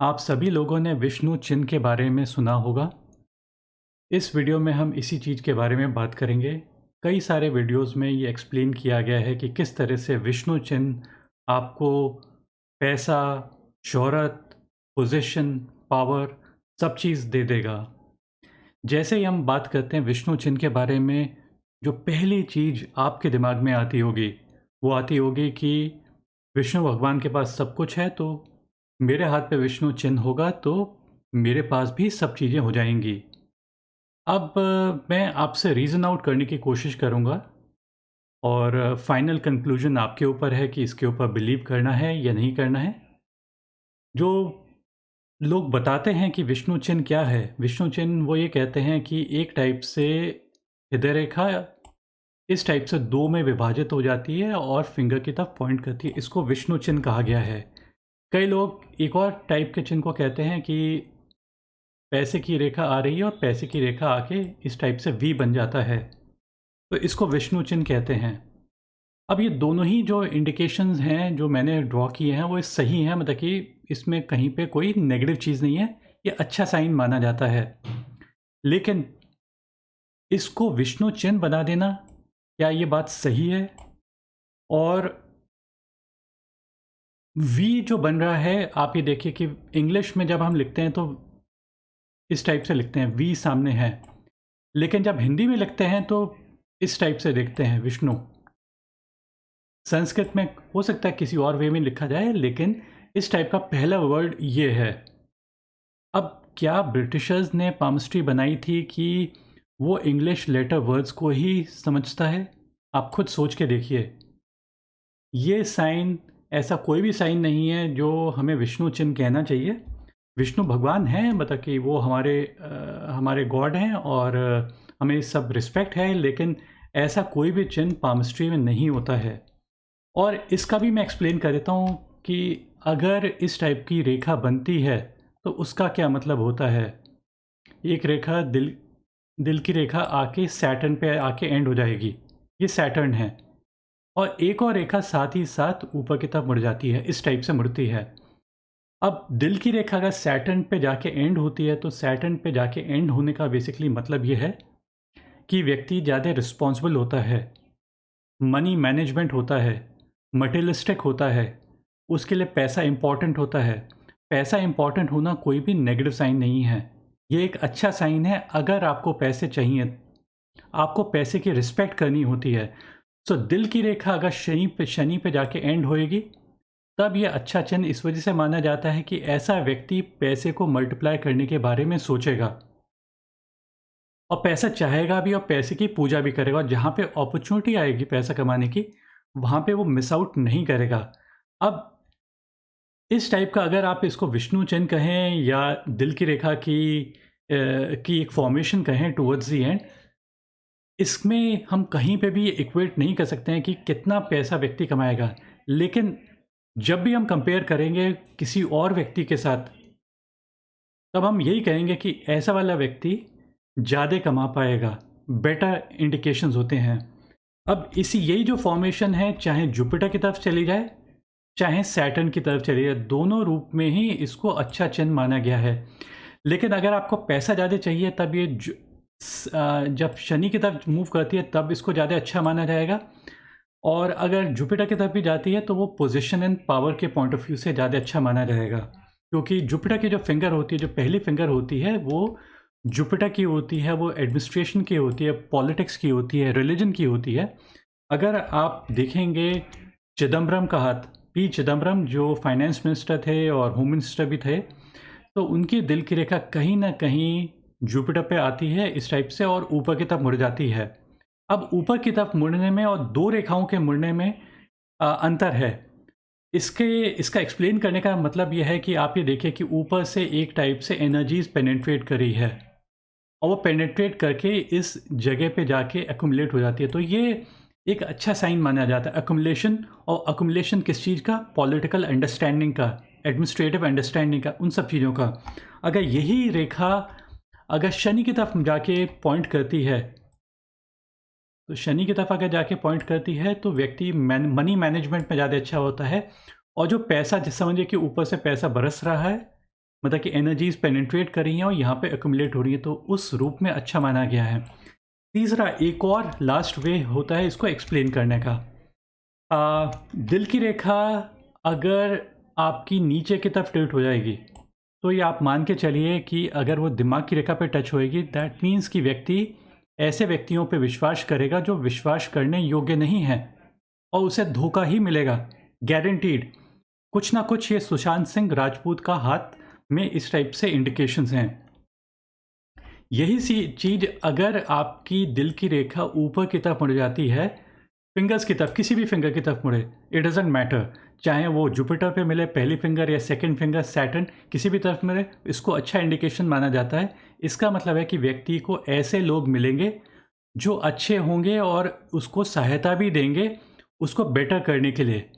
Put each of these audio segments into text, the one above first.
आप सभी लोगों ने विष्णु चिन्ह के बारे में सुना होगा। इस वीडियो में हम इसी चीज़ के बारे में बात करेंगे। कई सारे वीडियोस में ये एक्सप्लेन किया गया है कि किस तरह से विष्णु चिन्ह आपको पैसा, शोहरत, पोजीशन, पावर सब चीज़ दे देगा। जैसे ही हम बात करते हैं विष्णु चिन्ह के बारे में, जो पहली चीज़ आपके दिमाग में आती होगी, वो आती होगी कि विष्णु भगवान के पास सब कुछ है, तो मेरे हाथ पे विष्णु चिन्ह होगा तो मेरे पास भी सब चीज़ें हो जाएँगी। अब मैं आपसे रीज़न आउट करने की कोशिश करूँगा और फाइनल कंक्लूज़न आपके ऊपर है कि इसके ऊपर बिलीव करना है या नहीं करना है। जो लोग बताते हैं कि विष्णु चिन्ह क्या है? विष्णु चिन्ह वो ये कहते हैं कि एक टाइप से हृदय रेखा इस टाइप से 2 में विभाजित हो जाती है और फिंगर की तरफ पॉइंट करती है। इसको विष्णु चिन्ह कहा गया है। कई लोग एक और टाइप के चिन्ह को कहते हैं कि पैसे की रेखा आ रही है और पैसे की रेखा आके इस टाइप से वी बन जाता है, तो इसको विष्णु चिन्ह कहते हैं। अब ये दोनों ही जो इंडिकेशंस हैं जो मैंने ड्रॉ किए हैं वो सही हैं, मतलब कि इसमें कहीं पे कोई नेगेटिव चीज़ नहीं है, ये अच्छा साइन माना जाता है। लेकिन इसको विष्णु चिन्ह बना देना, क्या ये बात सही है? और वी जो बन रहा है, आप ये देखिए कि इंग्लिश में जब हम लिखते हैं तो इस टाइप से लिखते हैं, वी सामने है। लेकिन जब हिंदी में लिखते हैं तो इस टाइप से लिखते हैं विष्णु। संस्कृत में हो सकता है किसी और वे में लिखा जाए, लेकिन इस टाइप का पहला वर्ड ये है। अब क्या ब्रिटिशर्स ने पामस्ट्री बनाई थी कि वो इंग्लिश लेटर वर्ड्स को ही समझता है? आप खुद सोच के देखिए। ये साइन, ऐसा कोई भी साइन नहीं है जो हमें विष्णु चिन्ह कहना चाहिए। विष्णु भगवान हैं, मतलब कि वो हमारे गॉड हैं और हमें सब रिस्पेक्ट है, लेकिन ऐसा कोई भी चिन्ह पामस्ट्री में नहीं होता है। और इसका भी मैं एक्सप्लेन कर देता हूँ कि अगर इस टाइप की रेखा बनती है तो उसका क्या मतलब होता है। एक रेखा दिल दिल की रेखा आके सैटर्न पे आके एंड हो जाएगी, ये सैटर्न है। और एक और रेखा साथ ही साथ ऊपर की तरफ मुड़ जाती है, इस टाइप से मुड़ती है। अब दिल की रेखा अगर सैटर्न पे जाके एंड होती है तो सैटर्न पे जाके एंड होने का बेसिकली मतलब ये है कि व्यक्ति ज़्यादा रिस्पॉन्सिबल होता है, मनी मैनेजमेंट होता है, मटेरियलिस्टिक होता है, उसके लिए पैसा इम्पॉर्टेंट होता है। पैसा इम्पॉर्टेंट होना कोई भी नेगेटिव साइन नहीं है, ये एक अच्छा साइन है। अगर आपको पैसे चाहिए, आपको पैसे की रिस्पेक्ट करनी होती है, सो दिल की रेखा अगर शनि पे जाके एंड होएगी, तब ये अच्छा चिन्ह इस वजह से माना जाता है कि ऐसा व्यक्ति पैसे को मल्टीप्लाई करने के बारे में सोचेगा और पैसा चाहेगा भी और पैसे की पूजा भी करेगा, और जहाँ पे अपॉर्चुनिटी आएगी पैसा कमाने की, वहाँ पे वो मिस आउट नहीं करेगा। अब इस टाइप का अगर आप इसको विष्णु चिन्ह कहें या दिल की रेखा की एक फॉर्मेशन कहें टुवर्ड्स द एंड, इसमें हम कहीं पे भी इक्वेट नहीं कर सकते हैं कि कितना पैसा व्यक्ति कमाएगा। लेकिन जब भी हम कंपेयर करेंगे किसी और व्यक्ति के साथ, तब हम यही कहेंगे कि ऐसा वाला व्यक्ति ज़्यादा कमा पाएगा, बेटर इंडिकेशंस होते हैं। अब इसी यही जो फॉर्मेशन है, चाहे जुपिटर की तरफ चली जाए, चाहे सैटर्न की तरफ चली जाए, दोनों रूप में ही इसको अच्छा चिन्ह माना गया है। लेकिन अगर आपको पैसा ज़्यादा चाहिए, तब ये जब शनि की तरफ मूव करती है तब इसको ज़्यादा अच्छा माना जाएगा। और अगर जुपिटर की तरफ भी जाती है तो वो पोजीशन एंड पावर के पॉइंट ऑफ व्यू से ज़्यादा अच्छा माना जाएगा, क्योंकि जुपिटर की जो फिंगर होती है, जो पहली फिंगर होती है, वो जुपिटर की होती है, वो एडमिनिस्ट्रेशन की होती है, पॉलिटिक्स की होती है, रिलीजन की होती है। अगर आप देखेंगे चिदम्बरम का हाथ, पी चिदम्बरम जो फाइनेंस मिनिस्टर थे और होम मिनिस्टर भी थे, तो उनकी दिल की रेखा कहीं न कहीं जुपिटर पे आती है इस टाइप से और ऊपर की तरफ मुड़ जाती है। अब ऊपर की तरफ मुड़ने में और 2 रेखाओं के मुड़ने में अंतर है। इसका एक्सप्लेन करने का मतलब ये है कि आप ये देखिए कि ऊपर से एक टाइप से एनर्जीज़ पेनिट्रेट कर रही है और वो पेनिट्रेट करके इस जगह पे जाके एक्युमुलेट हो जाती है। तो ये एक अच्छा साइन माना जाता है एक्युमुलेशन। और एक्युमुलेशन किस चीज़ का? पॉलिटिकल अंडरस्टैंडिंग का, एडमिनिस्ट्रेटिव अंडरस्टैंडिंग का, उन सब चीज़ों का। अगर यही रेखा अगर शनि की तरफ जाके पॉइंट करती है, तो शनि की तरफ अगर जाके पॉइंट करती है तो व्यक्ति मनी मैनेजमेंट में ज़्यादा अच्छा होता है। और जो पैसा, जिस समझिए कि ऊपर से पैसा बरस रहा है, मतलब कि एनर्जीज पेनिट्रेट कर रही हैं और यहाँ पे एक्यूमुलेट हो रही है, तो उस रूप में अच्छा माना गया है। तीसरा, एक और लास्ट वे होता है इसको एक्सप्लेन करने का। दिल की रेखा अगर आपकी नीचे की तरफ टिल्ट हो जाएगी, तो ये आप मान के चलिए कि अगर वो दिमाग की रेखा पे टच होएगी, दैट मीन्स कि व्यक्ति ऐसे व्यक्तियों पे विश्वास करेगा जो विश्वास करने योग्य नहीं है, और उसे धोखा ही मिलेगा, गारंटीड। कुछ ना कुछ ये सुशांत सिंह राजपूत का हाथ में इस टाइप से इंडिकेशंस हैं। यही सी चीज़ अगर आपकी दिल की रेखा ऊपर की तरफ मुड़ जाती है, फिंगर्स की तरफ, किसी भी फिंगर की तरफ मुड़े, इट डजेंट मैटर, चाहे वो जुपिटर पे मिले पहली फिंगर या सेकंड फिंगर, सैटर्न, किसी भी तरफ मिले, इसको अच्छा इंडिकेशन माना जाता है। इसका मतलब है कि व्यक्ति को ऐसे लोग मिलेंगे जो अच्छे होंगे और उसको सहायता भी देंगे उसको बेटर करने के लिए।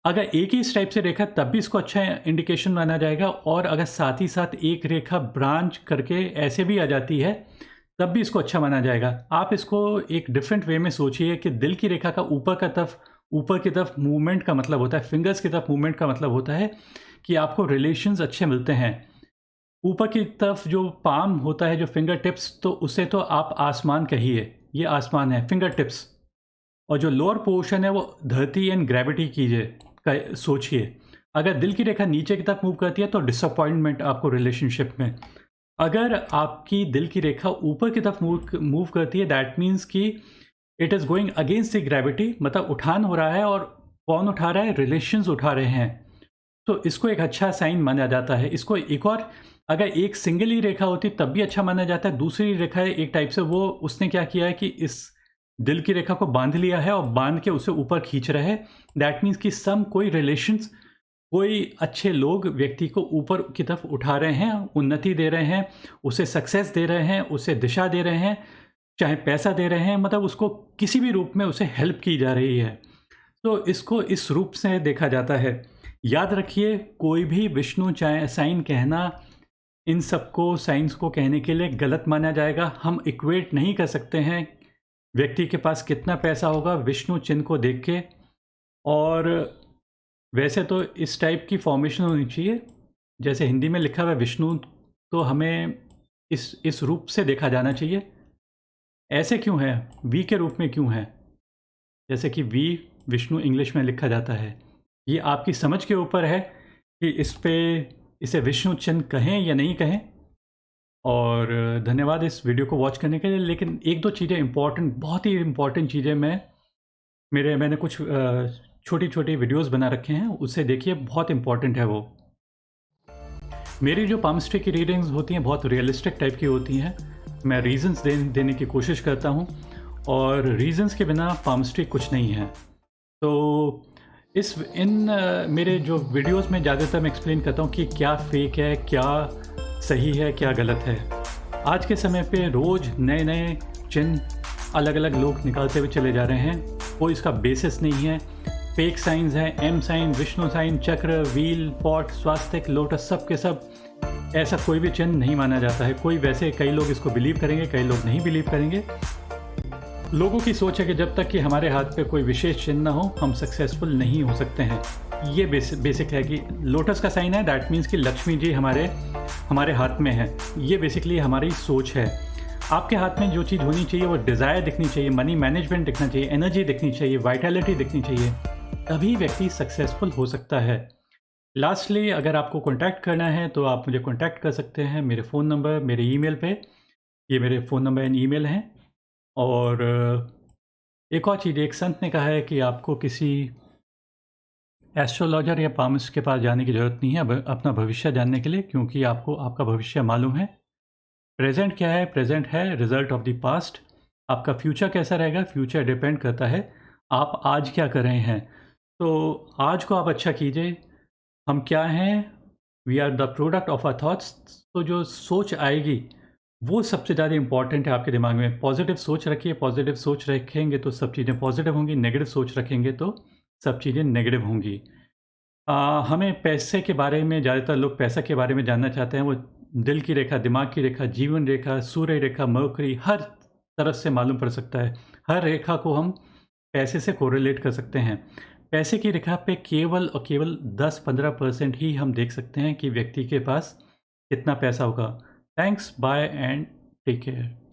अगर एक ही इस टाइप से रेखा, तब भी इसको अच्छा इंडिकेशन माना जाएगा, और अगर साथ ही साथ एक रेखा ब्रांच करके ऐसे भी आ जाती है, तब भी इसको अच्छा माना जाएगा। आप इसको एक डिफरेंट वे में सोचिए कि दिल की रेखा का ऊपर की तरफ मूवमेंट का मतलब होता है, फिंगर्स की तरफ मूवमेंट का मतलब होता है कि आपको रिलेशंस अच्छे मिलते हैं। ऊपर की तरफ जो पाम होता है, जो फिंगर टिप्स, तो उसे तो आप आसमान कहिए, ये आसमान है, फिंगर टिप्स। और जो लोअर पोर्शन है वो धरती एंड ग्रेविटी कीजिए, सोचिए। अगर दिल की रेखा नीचे की तरफ मूव करती है तो डिसअपॉइंटमेंट आपको रिलेशनशिप में। अगर आपकी दिल की रेखा ऊपर की तरफ मूव करती है, दैट मीन्स कि it is going against the gravity, मतलब उठान हो रहा है, और कौन उठा रहा है? रिलेशंस उठा रहे हैं। तो इसको एक अच्छा साइन माना जाता है। इसको एक और, अगर एक सिंगल ही रेखा होती तब भी अच्छा माना जाता है। दूसरी रेखा है एक टाइप से, वो उसने क्या किया है कि इस दिल की रेखा को बांध लिया है और बांध के उसे ऊपर खींच रहे हैं। दैट मीन्स कि कोई रिलेशंस, कोई अच्छे लोग व्यक्ति को ऊपर की तरफ उठा रहे हैं, उन्नति दे रहे हैं, उसे सक्सेस दे रहे हैं, उसे दिशा दे रहे हैं, चाहे पैसा दे रहे हैं, मतलब उसको किसी भी रूप में उसे हेल्प की जा रही है। तो इसको इस रूप से देखा जाता है। याद रखिए, कोई भी विष्णु चाहे साइन कहना, इन सबको साइंस को कहने के लिए गलत माना जाएगा। हम इक्वेट नहीं कर सकते हैं व्यक्ति के पास कितना पैसा होगा विष्णु चिन्ह को देख के। और वैसे तो इस टाइप की फॉर्मेशन होनी चाहिए, जैसे हिंदी में लिखा हुआ है विष्णु, तो हमें इस रूप से देखा जाना चाहिए। ऐसे क्यों है, वी के रूप में क्यों है, जैसे कि वी विष्णु इंग्लिश में लिखा जाता है, ये आपकी समझ के ऊपर है कि इसे विष्णु चिन्ह कहें या नहीं कहें। और धन्यवाद इस वीडियो को वॉच करने के लिए। लेकिन एक दो चीज़ें इम्पॉर्टेंट, बहुत ही इम्पॉर्टेंट चीज़ें मैंने कुछ छोटी छोटी वीडियोस बना रखे हैं, उससे देखिए, बहुत इम्पॉर्टेंट है वो। मेरी जो पामस्ट्री की रीडिंग्स होती हैं बहुत रियलिस्टिक टाइप की होती हैं। मैं रीजंस देने की कोशिश करता हूँ, और रीजंस के बिना पामस्ट्री कुछ नहीं है। तो मेरे जो वीडियोस में ज़्यादातर मैं एक्सप्लेन करता हूँ कि क्या फेक है, क्या सही है, क्या गलत है। आज के समय पे रोज़ नए नए चिन्ह अलग अलग लोग निकालते हुए चले जा रहे हैं, कोई इसका बेसिस नहीं है। फेक साइंस हैं, एम साइन, विष्णु साइन, चक्र, व्हील, पॉट, स्वास्तिक, लोटस, सब के सब ऐसा कोई भी चिन्ह नहीं माना जाता है। कोई वैसे, कई लोग इसको बिलीव करेंगे, कई लोग नहीं बिलीव करेंगे। लोगों की सोच है कि जब तक कि हमारे हाथ पे कोई विशेष चिन्ह ना हो, हम सक्सेसफुल नहीं हो सकते हैं। ये बेसिक है कि लोटस का साइन है, दैट मीन्स कि लक्ष्मी जी हमारे हाथ में है। ये बेसिकली हमारी सोच है। आपके हाथ में जो चीज़ होनी चाहिए वो डिज़ायर दिखनी चाहिए, मनी मैनेजमेंट दिखना चाहिए, एनर्जी दिखनी चाहिए, वाइटैलिटी दिखनी चाहिए, तभी व्यक्ति सक्सेसफुल हो सकता है। लास्टली, अगर आपको कॉन्टैक्ट करना है तो आप मुझे कॉन्टैक्ट कर सकते हैं मेरे फ़ोन नंबर, मेरे ईमेल पे। ये मेरे फ़ोन नंबर एंड ईमेल हैं। और एक और चीज़, एक संत ने कहा है कि आपको किसी एस्ट्रोलॉजर या पामिस्ट के पास जाने की ज़रूरत नहीं है अपना भविष्य जानने के लिए, क्योंकि आपको आपका भविष्य मालूम है। प्रेजेंट क्या है? प्रेजेंट है रिजल्ट ऑफ द पास्ट। आपका फ्यूचर कैसा रहेगा? फ्यूचर डिपेंड करता है आप आज क्या कर रहे हैं। तो आज को आप अच्छा कीजिए। हम क्या हैं? We are the product of our thoughts. तो जो सोच आएगी वो सबसे ज़्यादा इम्पॉर्टेंट है आपके दिमाग में। पॉजिटिव सोच रखिए, पॉजिटिव सोच रखेंगे तो सब चीज़ें पॉजिटिव होंगी, नेगेटिव सोच रखेंगे तो सब चीज़ें नेगेटिव होंगी। हमें पैसे के बारे में, ज़्यादातर लोग पैसा के बारे में जानना चाहते हैं। वो दिल की रेखा, दिमाग की रेखा, जीवन रेखा, सूर्य रेखा, मर्करी, हर तरफ से मालूम पड़ सकता है। हर रेखा को हम पैसे से कोरिलेट कर सकते हैं। पैसे की रेखा पे केवल और केवल 10-15% ही हम देख सकते हैं कि व्यक्ति के पास कितना पैसा होगा। Thanks, bye and take care.